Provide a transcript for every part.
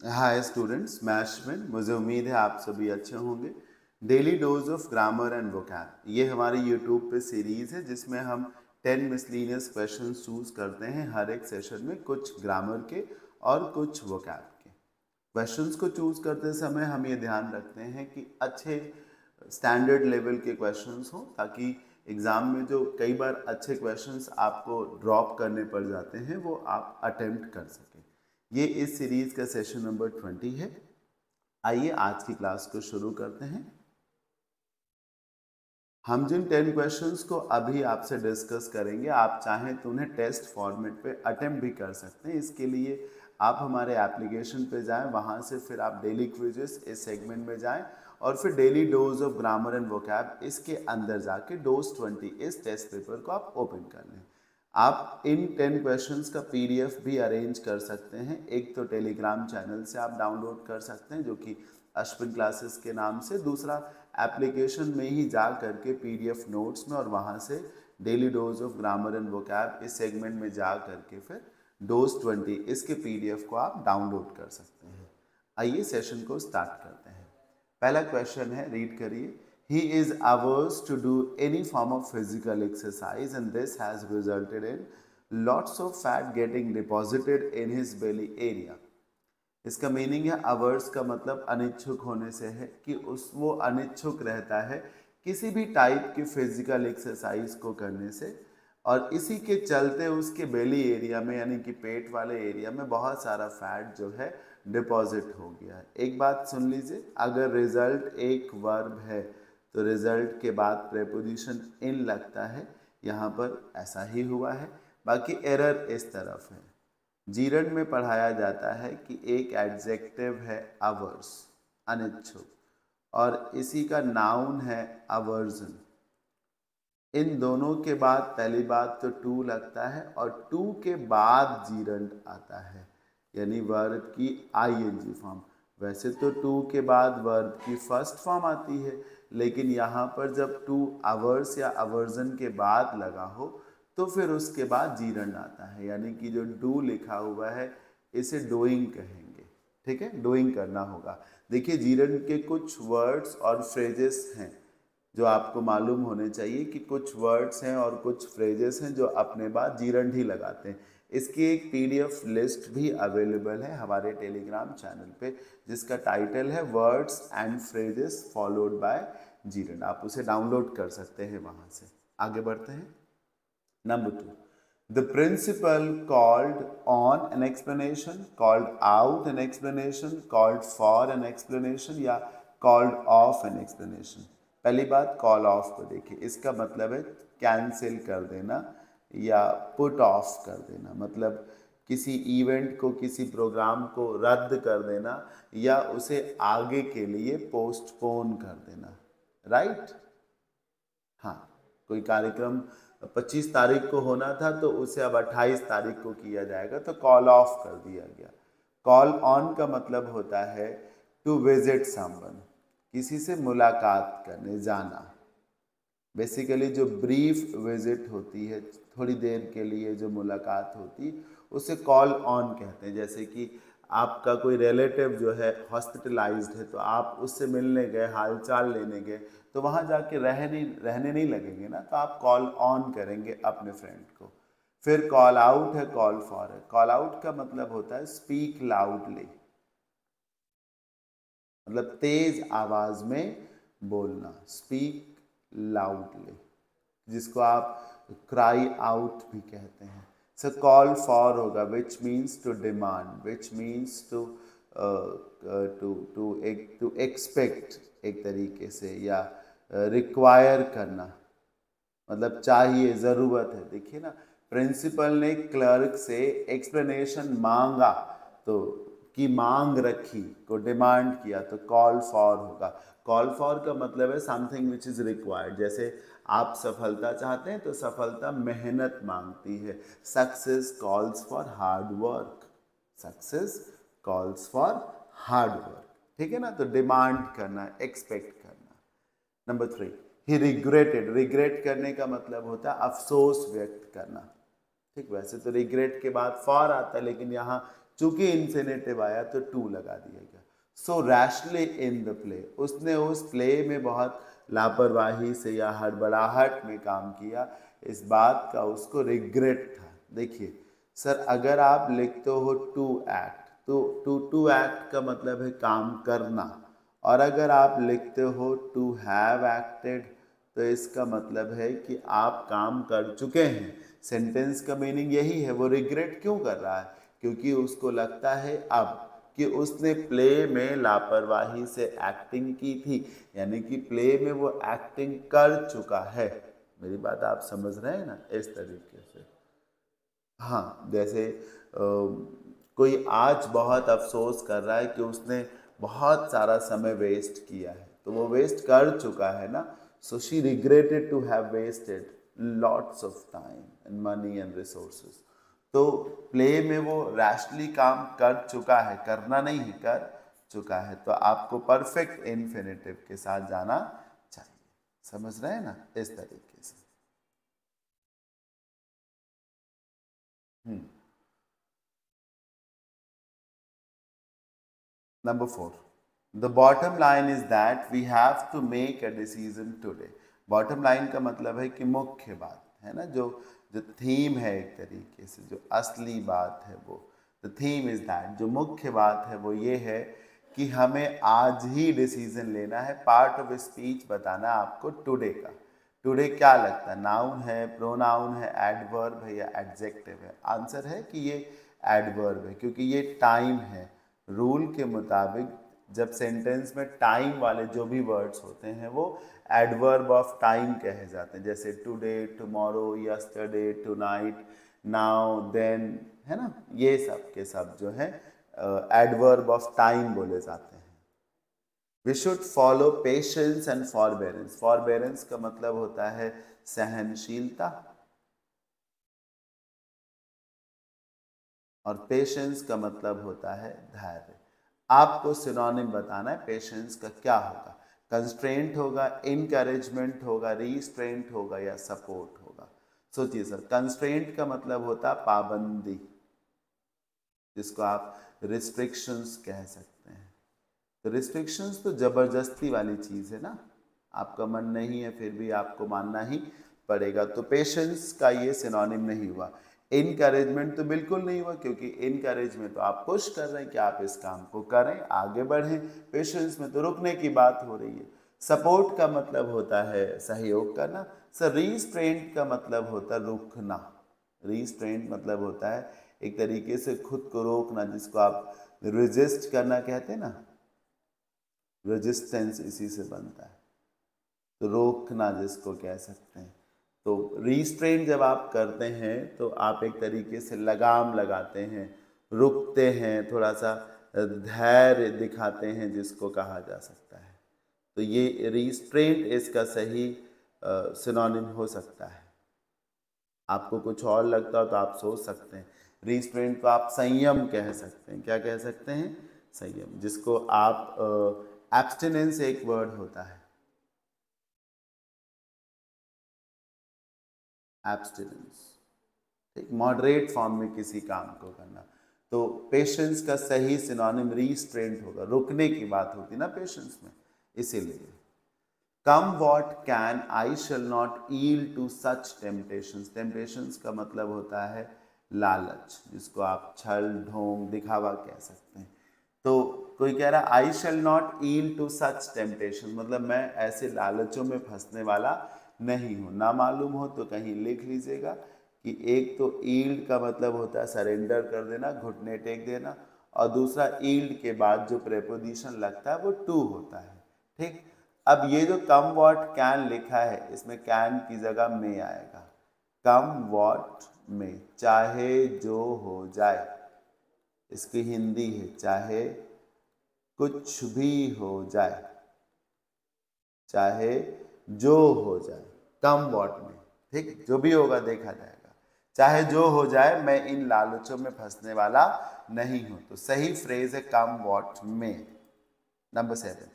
Hi students, मैं अश्विन। मुझे उम्मीद है आप सभी अच्छे होंगे। Daily dose of grammar and vocab ये हमारी यूट्यूब पे सीरीज़ है जिसमें हम 10 मिसलीनियस क्वेश्चंस चूज़ करते हैं हर एक सेशन में, कुछ ग्रामर के और कुछ वोकैब के। क्वेश्चंस को चूज़ करते समय हम ये ध्यान रखते हैं कि अच्छे स्टैंडर्ड लेवल के क्वेश्चंस हों, ताकि एग्ज़ाम में जो कई बार अच्छे क्वेश्चंस आपको ड्रॉप करने पड़ जाते हैं वो आप अटेम्प्ट कर सकें। ये इस सीरीज़ का सेशन नंबर 20 है। आइए आज की क्लास को शुरू करते हैं। हम जिन 10 क्वेश्चंस को अभी आपसे डिस्कस करेंगे, आप चाहें तो उन्हें टेस्ट फॉर्मेट पे अटेम्प्ट भी कर सकते हैं। इसके लिए आप हमारे एप्लीकेशन पे जाएं, वहां से फिर आप डेली क्विजेस इस सेगमेंट में जाएं और फिर daily dose of grammar and vocab इसके अंदर जाके डोज 20 इस टेस्ट पेपर को आप ओपन कर लें। आप इन 10 क्वेश्चंस का पीडीएफ भी अरेंज कर सकते हैं। एक तो टेलीग्राम चैनल से आप डाउनलोड कर सकते हैं, जो कि अश्विन क्लासेस के नाम से। दूसरा, एप्लीकेशन में ही जा करके पीडीएफ नोट्स में और वहाँ से daily dose of grammar and vocab इस सेगमेंट में जा करके फिर डोज 20 इसके पीडीएफ को आप डाउनलोड कर सकते हैं। आइए सेशन को स्टार्ट करते हैं। पहला क्वेश्चन है, रीड करिए। He is averse to do any form of physical exercise and this has resulted in lots of fat getting deposited in his belly area. इसका मीनिंग है अवर्स का मतलब अनिच्छुक होने से है कि वो अनिच्छुक रहता है किसी भी टाइप की फिजिकल एक्सरसाइज को करने से, और इसी के चलते उसके बेली एरिया में यानी कि पेट वाले एरिया में बहुत सारा फैट जो है डिपॉजिट हो गया है। एक बात सुन लीजिए, अगर रिजल्ट एक वर्ब है तो रिजल्ट के बाद प्रेपोजिशन इन लगता है। यहाँ पर ऐसा ही हुआ है। बाकी एरर इस तरफ है। जीरण में पढ़ाया जाता है कि एक एडजेक्टिव है अवर्स, अनिच्छुक, और इसी का नाउन है अवर्जन। इन दोनों के बाद पहली बात तो टू लगता है और टू के बाद जीरण आता है, यानी वर्ब की आईएनजी फॉर्म। वैसे तो टू के बाद वर्ब की फर्स्ट फॉर्म आती है, लेकिन यहाँ पर जब टू अवर्स या अवर्जन के बाद लगा हो तो फिर उसके बाद जीरण आता है, यानी कि जो डू लिखा हुआ है इसे डूइंग कहेंगे। ठीक है, डूइंग करना होगा। देखिए, जीरण के कुछ वर्ड्स और फ्रेजेस हैं जो आपको मालूम होने चाहिए कि कुछ वर्ड्स हैं और कुछ फ्रेजेस हैं जो अपने बाद जीरण ही लगाते हैं। इसकी एक पीडीएफ लिस्ट भी अवेलेबल है हमारे टेलीग्राम चैनल पे, जिसका टाइटल है words and phrases followed by Jiran. आप उसे डाउनलोड कर सकते हैं वहां से। आगे बढ़ते हैं। Number 2, the principal called on an explanation, called out an explanation, called for an explanation या called off an explanation। पहली बात, कॉल ऑफ को देखिए। इसका मतलब है कैंसिल कर देना या पुट ऑफ कर देना, मतलब किसी इवेंट को, किसी प्रोग्राम को रद्द कर देना या उसे आगे के लिए पोस्टपोन कर देना। राइट? हाँ, कोई कार्यक्रम 25 तारीख को होना था तो उसे अब 28 तारीख को किया जाएगा, तो कॉल ऑफ कर दिया गया। कॉल ऑन का मतलब होता है टू विजिट समवन, किसी से मुलाकात करने जाना। बेसिकली जो ब्रीफ विजिट होती है, थोड़ी देर के लिए जो मुलाकात होती, उसे कॉल ऑन कहते हैं। जैसे कि आपका कोई रिलेटिव जो है हॉस्पिटलाइज्ड है तो आप उससे मिलने गए, हालचाल लेने गए, तो वहाँ जाके रहने नहीं लगेंगे ना, तो आप कॉल ऑन करेंगे अपने फ्रेंड को। फिर कॉल आउट है, कॉल फॉर है। कॉल आउट का मतलब होता है स्पीक लाउडली, मतलब तेज आवाज में बोलना, स्पीक लाउडली, जिसको आप क्राई आउट भी कहते हैं। सो कॉल फॉर होगा which means to demand, which means to to expect एक तरीके से, या रिक्वायर करना, मतलब चाहिए, ज़रूरत है। देखिए ना, प्रिंसिपल ने क्लर्क से एक्सप्लेनेशन मांगा तो की मांग रखी को डिमांड किया, तो कॉल फॉर होगा। कॉल फॉर का मतलब है समथिंग विच इज़ रिक्वायर्ड। जैसे आप सफलता चाहते हैं तो सफलता मेहनत मांगती है। Success calls for hard work, success calls for hard work. ठीक है ना, तो डिमांड करना, एक्सपेक्ट करना। नंबर 3, ही रिग्रेटेड। रिग्रेट करने का मतलब होता है अफसोस व्यक्त करना। ठीक, वैसे तो रिग्रेट के बाद फॉर आता है, लेकिन यहाँ चूंकि इन्फिनेटिव आया तो टू लगा दिया गया। सो रैशली इन द प्ले, उसने उस प्ले में बहुत लापरवाही से या हड़बड़ाहट में काम किया, इस बात का उसको रिग्रेट था। देखिए सर, अगर आप लिखते हो टू एक्ट, तो टू एक्ट का मतलब है काम करना, और अगर आप लिखते हो टू हैव एक्टेड तो इसका मतलब है कि आप काम कर चुके हैं। सेंटेंस का मीनिंग यही है। वो रिग्रेट क्यों कर रहा है? क्योंकि उसको लगता है अब कि उसने प्ले में लापरवाही से एक्टिंग की थी, यानी कि प्ले में वो एक्टिंग कर चुका है। मेरी बात आप समझ रहे हैं ना, इस तरीके से। हाँ, जैसे कोई आज बहुत अफसोस कर रहा है कि उसने बहुत सारा समय वेस्ट किया है, तो वो वेस्ट कर चुका है ना। So she regretted to have wasted lots of time and money and resources. तो प्ले में वो रैशली काम कर चुका है, करना नहीं है, कर चुका है। तो आपको परफेक्ट इन्फिनेटिव के साथ जाना चाहिए। समझ रहे हैं ना, इस तरीके से। Number 4. The bottom line is that we have to make a decision today. Bottom line का मतलब है कि मुख्य बात है ना, जो जो थीम है, एक तरीके से जो असली बात है वो, the theme is that, जो मुख्य बात है वो ये है कि हमें आज ही डिसीजन लेना है। पार्ट ऑफ स्पीच बताना आपको टुडे का। टुडे क्या लगता है? नाउन है, प्रोनाउन है, एडवर्ब है या एडजेक्टिव है? आंसर है कि ये एडवर्ब है, क्योंकि ये टाइम है। रूल के मुताबिक जब सेंटेंस में टाइम वाले जो भी वर्ड्स होते हैं वो एडवर्ब ऑफ टाइम कहे जाते हैं। जैसे today, tomorrow, yesterday, tonight, now, then, है ना, ये सब के सब जो है एडवर्ब ऑफ टाइम बोले जाते हैं। We should follow patience and forbearance. Forbearance का मतलब होता है सहनशीलता, और पेशेंस का मतलब होता है धैर्य। आपको सिनोनिम बताना है पेशेंस का क्या होगा। कंस्ट्रेंट होगा, इनकरेजमेंट होगा, रिस्ट्रेंट होगा या सपोर्ट होगा? सोचिए सर, कंस्ट्रेंट का मतलब होता है पाबंदी, जिसको आप रिस्ट्रिक्शंस कह सकते हैं। तो रिस्ट्रिक्शंस तो जबरदस्ती वाली चीज है ना, आपका मन नहीं है फिर भी आपको मानना ही पड़ेगा। तो पेशेंस का ये सिनोनिम नहीं हुआ। इनकरेजमेंट तो बिल्कुल नहीं हुआ, क्योंकि इनकरेज में तो आप पुश कर रहे हैं कि आप इस काम को करें, आगे बढ़ें। पेशेंस में तो रुकने की बात हो रही है। सपोर्ट का मतलब होता है सहयोग करना। सर, रीस्ट्रेंट का मतलब होता है रुकना। रीस्ट्रेंट मतलब होता है एक तरीके से खुद को रोकना, जिसको आप रेजिस्ट करना कहते हैं ना, रेजिस्टेंस इसी से बनता है। तो रोकना जिसको कह सकते हैं। तो रीस्ट्रेन जब आप करते हैं तो आप एक तरीके से लगाम लगाते हैं, रुकते हैं, थोड़ा सा धैर्य दिखाते हैं, जिसको कहा जा सकता है। तो ये रीस्ट्रेंट इसका सही सिनोनिम हो सकता है। आपको कुछ और लगता हो तो आप सोच सकते हैं। रीस्ट्रेंट को आप संयम कह सकते हैं। क्या कह सकते हैं? संयम, जिसको आप एब्स्टिनेंस एक वर्ड होता है, एब्स्टिनेंस, ठीक, मॉडरेट फॉर्म में किसी काम को करना। तो पेशेंस का सही सिनोनिम रीस्ट्रेंट होगा। रुकने की बात होती ना पेशेंस में, इसीलिए। Come what can, I shall not yield to such temptations. Temptations का मतलब होता है लालच, जिसको आप छल, ढोंग, दिखावा कह सकते हैं। तो कोई कह रहा है I shall not yield to such temptation, मतलब मैं ऐसे लालचों में फंसने वाला नहीं हूँ। ना मालूम हो तो कहीं लिख लीजिएगा कि एक तो ईल्ड का मतलब होता है सरेंडर कर देना, घुटने टेक देना, और दूसरा ईल्ड के बाद जो प्रेपोजिशन लगता है वो टू होता है। ठीक, अब ये जो कम वॉट कैन लिखा है, इसमें कैन की जगह में आएगा। कम वॉट में, चाहे जो हो जाए, इसकी हिंदी है चाहे कुछ भी हो जाए, चाहे जो हो जाए, कम वॉट में, ठीक, जो भी होगा देखा जाएगा। चाहे जो हो जाए, मैं इन लालचों में फंसने वाला नहीं हूं। तो सही फ्रेज है कम वॉट में। Number 7,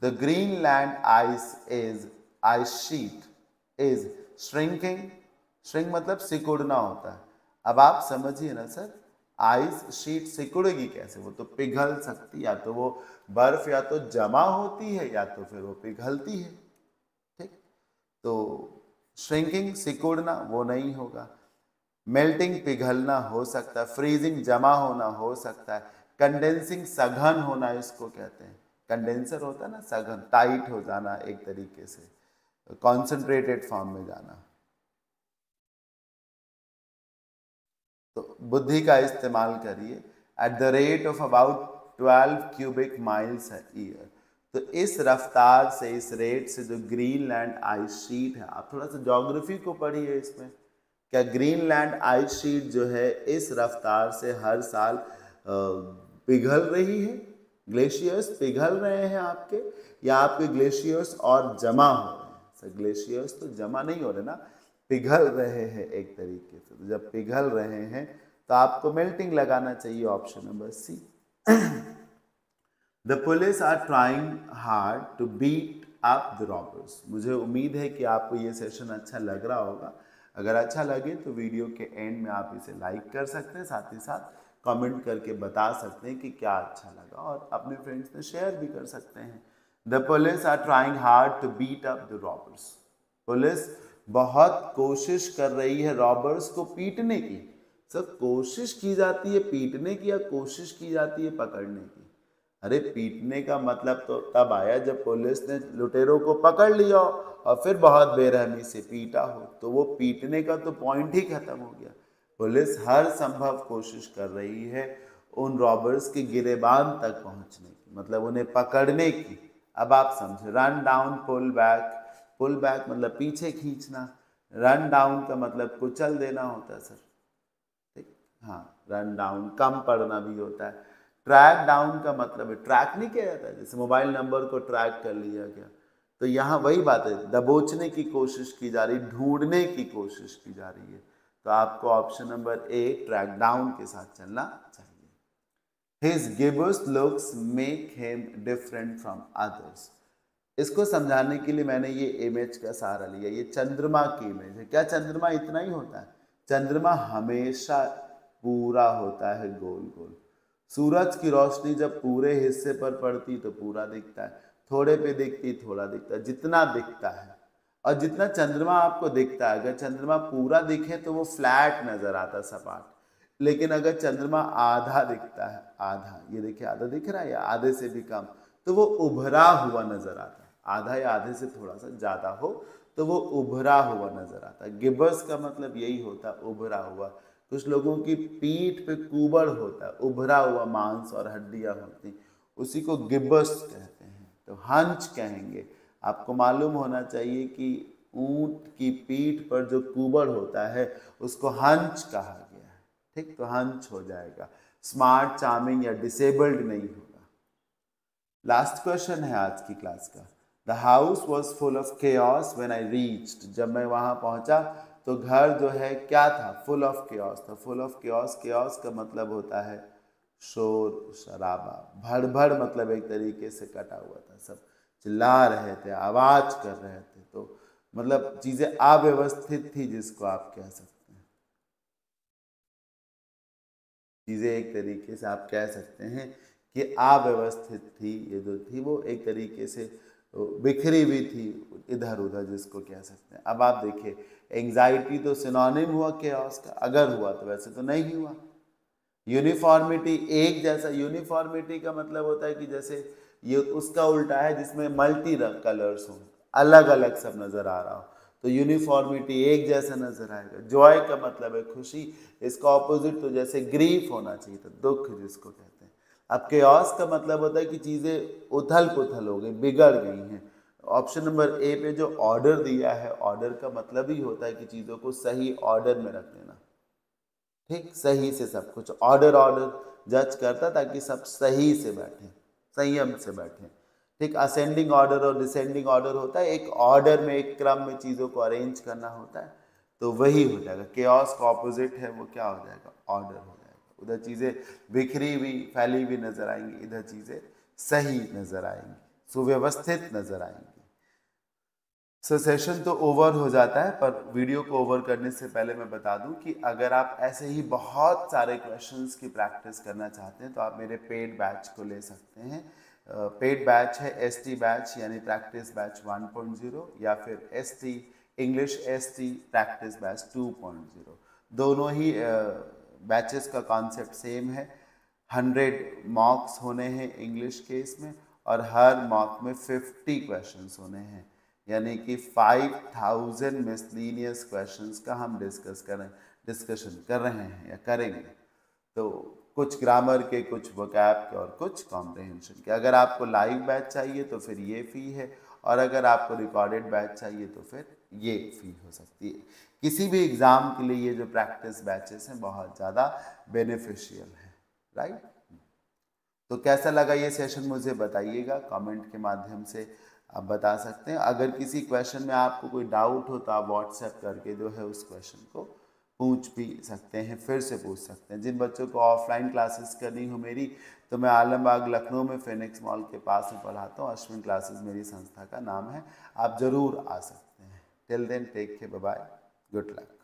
the Greenland ice sheet is shrinking. Shrink मतलब सिकुड़ना होता है। अब आप समझिए ना सर, आइस शीट सिकुड़ेगी कैसे? वो तो पिघल सकती, या तो वो बर्फ या तो जमा होती है या तो फिर वो पिघलती है। ठीक, तो श्रिंकिंग सिकुड़ना वो नहीं होगा, मेल्टिंग पिघलना हो सकता है, फ्रीजिंग जमा होना हो सकता है, कंडेंसिंग सघन होना इसको कहते हैं। कंडेंसर होता है ना सघन, टाइट हो जाना एक तरीके से, कॉन्सेंट्रेटेड फॉर्म में जाना। तो बुद्धि का इस्तेमाल करिए। At the rate of about 12 cubic miles year, तो इस रफ्तार से, इस रेट से जो ग्रीनलैंड आइस शीट है, आप थोड़ा सा ज्योग्राफी को पढ़िए इसमें, क्या ग्रीनलैंड आइस शीट जो है इस रफ्तार से हर साल पिघल रही है? ग्लेशियर्स पिघल रहे हैं आपके, या आपके ग्लेशियर्स और जमा हो रहे हैं? सर ग्लेशियर्स तो जमा नहीं हो रहे ना, पिघल रहे हैं एक तरीके से। तो जब पिघल रहे हैं तो आपको मेल्टिंग लगाना चाहिए, option number C. The police are trying hard to beat up the robbers. मुझे उम्मीद है कि आपको ये सेशन अच्छा लग रहा होगा। अगर अच्छा लगे तो वीडियो के एंड में आप इसे लाइक कर सकते हैं, साथ ही साथ कमेंट करके बता सकते हैं कि क्या अच्छा लगा, और अपने फ्रेंड्स में शेयर भी कर सकते हैं। The police are trying hard to beat up the robbers. Police बहुत कोशिश कर रही है रॉबर्स को पीटने की। सर कोशिश की जाती है पीटने की या कोशिश की जाती है पकड़ने की? अरे पीटने का मतलब तो तब आया जब पुलिस ने लुटेरों को पकड़ लिया और फिर बहुत बेरहमी से पीटा हो, तो वो पीटने का तो पॉइंट ही खत्म हो गया। पुलिस हर संभव कोशिश कर रही है उन रॉबर्स के गिरेबान तक पहुंचने की, मतलब उन्हें पकड़ने की। अब आप समझे, run down, pull back. Pull back मतलब पीछे खींचना, रन डाउन का मतलब कुचल देना होता है सर। ठीक, हाँ, रन डाउन कम पढ़ना भी होता है। ट्रैक डाउन का मतलब है, ट्रैक नहीं किया जाता है, जैसे मोबाइल नंबर को ट्रैक कर लिया गया, तो यहाँ वही बात है, दबोचने की कोशिश की जा रही, ढूंढने की कोशिश की जा रही है। तो आपको option number a track down के साथ चलना चाहिए। हिज गिबस looks make him different from others. इसको समझाने के लिए मैंने ये इमेज का सहारा लिया। ये चंद्रमा की इमेज है। क्या चंद्रमा इतना ही होता है? चंद्रमा हमेशा पूरा होता है गोल गोल। सूरज की रोशनी जब पूरे हिस्से पर पड़ती तो पूरा दिखता है, थोड़े पे दिखती थोड़ा दिखता है, जितना दिखता है। और जितना चंद्रमा आपको दिखता है, अगर चंद्रमा पूरा दिखे तो वो फ्लैट नजर आता है, सपाट। लेकिन अगर चंद्रमा आधा दिखता है, आधा, ये देखिए आधा दिख रहा है या आधे से भी कम, तो वो उभरा हुआ नजर आता है। आधा या आधे से थोड़ा सा ज्यादा हो तो वो उभरा हुआ नजर आता है। गिबस का मतलब यही होता है, उभरा हुआ। कुछ लोगों की पीठ पे कुबड़ होता है, उभरा हुआ मांस और हड्डियां होती, उसी को गिबस कहते हैं। तो हंच कहेंगे। आपको मालूम होना चाहिए कि ऊंट की पीठ पर जो कुबड़ होता है उसको हंच कहा गया है। ठीक, तो हंच हो जाएगा। स्मार्ट, चार्मिंग या डिसेबल्ड नहीं होगा। लास्ट क्वेश्चन है आज की क्लास का। The house was full of chaos when I reached. जब मैं वहां पहुंचा तो घर जो है क्या था? फुल ऑफ केओस था। फुल ऑफ केओस, केओस का मतलब होता है शोर शराबा, भड़बड़, मतलब एक तरीके से कटा हुआ था, सब चिल्ला रहे थे, आवाज कर रहे थे, तो मतलब चीजें अव्यवस्थित थी, जिसको आप कह सकते हैं। चीजें एक तरीके से आप कह सकते हैं कि अव्यवस्थित थी। ये जो थी वो एक तरीके से बिखरी हुई थी इधर उधर, जिसको कह सकते हैं। अब आप देखिए, एंजाइटी तो सिनोनिम हुआ केओस का, अगर हुआ तो, वैसे तो नहीं हुआ। यूनिफॉर्मिटी, एक जैसा। यूनिफॉर्मिटी का मतलब होता है कि जैसे ये उसका उल्टा है, जिसमें मल्टी कलर्स हो, अलग अलग सब नजर आ रहा हो, तो यूनिफॉर्मिटी, एक जैसा नजर आएगा। जॉय का मतलब है खुशी, इसका ऑपोजिट तो जैसे ग्रीफ होना चाहिए, तो दुख जिसको कहते हैं। अब केओस का मतलब होता है कि चीजें उथल पुथल हो गई, बिगड़ गई हैं। ऑप्शन नंबर ए पे जो ऑर्डर दिया है, ऑर्डर का मतलब ही होता है कि चीजों को सही ऑर्डर में रख देना। ठीक, सही से सब कुछ, ऑर्डर ऑर्डर जज करता ताकि सब सही से बैठे, संयम से बैठे। ठीक, असेंडिंग ऑर्डर और डिसेंडिंग ऑर्डर होता है, एक ऑर्डर में, एक क्रम में चीज़ों को अरेंज करना होता है, तो वही हो जाएगा। केओस का ऑपोजिट है वो क्या हो जाएगा? ऑर्डर हो जाएगा। उधर चीज़ें बिखरी हुई, फैली हुई नजर आएंगी, इधर चीज़ें सही नजर आएंगी, सुव्यवस्थित नजर आएंगी। सेशन तो ओवर हो जाता है, पर वीडियो को ओवर करने से पहले मैं बता दूं कि अगर आप ऐसे ही बहुत सारे क्वेश्चंस की प्रैक्टिस करना चाहते हैं तो आप मेरे पेड बैच को ले सकते हैं। पेड बैच है ST बैच यानी प्रैक्टिस बैच 1.0 या फिर ST English ST practice batch 2.0। दोनों ही बैचेस का कॉन्सेप्ट सेम है। 100 मॉक्स होने हैं इंग्लिश के इसमें और हर मॉक में 50 क्वेश्चंस होने हैं, यानी कि 5000 मिसलीनियस क्वेश्चंस का हम डिस्कशन कर रहे हैं या करेंगे। तो कुछ ग्रामर के, कुछ वोकैब के और कुछ कॉम्प्रहेंशन के। अगर आपको लाइव बैच चाहिए तो फिर ये फ़ी है, और अगर आपको रिकॉर्डेड बैच चाहिए तो फिर ये फ़ी हो सकती है। किसी भी एग्ज़ाम के लिए ये जो प्रैक्टिस बैचेस हैं बहुत ज़्यादा बेनिफिशियल है, राइट। तो कैसा लगा ये सेशन मुझे बताइएगा, कमेंट के माध्यम से आप बता सकते हैं। अगर किसी क्वेश्चन में आपको कोई डाउट हो तो आप व्हाट्सएप करके जो है उस क्वेश्चन को पूछ भी सकते हैं, फिर से पूछ सकते हैं। जिन बच्चों को ऑफलाइन क्लासेस करनी हो मेरी, तो मैं आलमबाग लखनऊ में फिनिक्स मॉल के पास में पढ़ाता हूँ। अश्विन क्लासेस मेरी संस्था का नाम है, आप ज़रूर आ सकते हैं। Till then take care, bye bye, good luck.